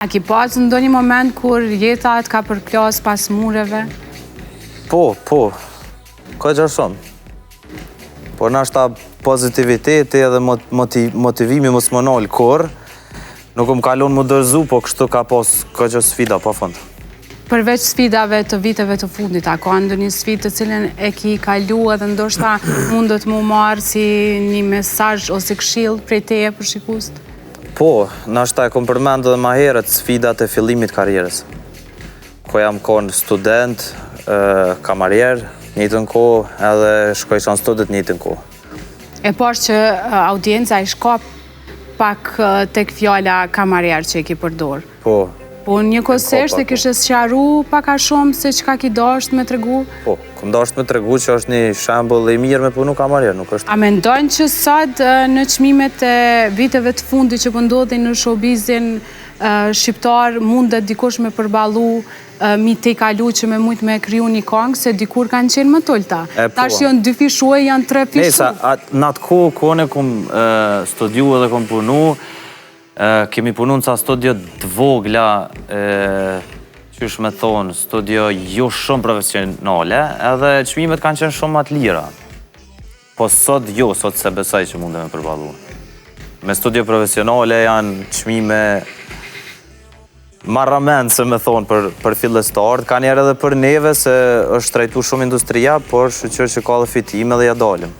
A ki pas në ndonjë moment kur jeta të ka përplas pas mureve? Po, ka gjërë shumë. Por në ashta pozitiviteti edhe motivimi mos më nalë kur, nuk më kalon më dërzu, po kështu ka pas ka gjë sfida, pa fund. Përveç sfidave të viteve të fundit, a ka ndonjë sfidë të cilën e ki kalu edhe ndoshta mundet mu marë si një mesazh ose këshill prej teje për shikust? Po, në ashta e kom përmendë edhe ma herët sfidat e fillimit karierës. Ko jam konë student, kamarier, njëtën kohë, edhe shkoj qanë studit njëtën kohë. E pash që audienca i shkop pak tek fjala kamarier që e ki përdor. Po njëkohësisht e kishe sqaru pak a shumë se çka ki dasht me tregu? Po, kom dasht me tregu që është një shembull i mirë me punu kamarier, nuk është. A mendojnë që sot në çmimet e viteve të fundit që po ndodhin në showbizin shqiptar mundet dikush me përballu mi te kalu që me mujt me kriju një këngë se dikur kanë qenë më tulta. Tash janë 2 fishuaj, janë 3 fishuaj. Nesa, në atë kohë kom studiu edhe kom punu, kemi punu në ca studio të vogla, qysh me thonë, studio jo shumë profesionale, edhe çmimet kanë qenë shumë atë lira. Po sot se besaj që mundem me përballu. Me studio profesionale janë çmime marrament, se me thonë, për fillestarët, ka njerë edhe për neve, se është trajtu shumë industria, por shqyqër që ka dhe fitime dhe ja dalim.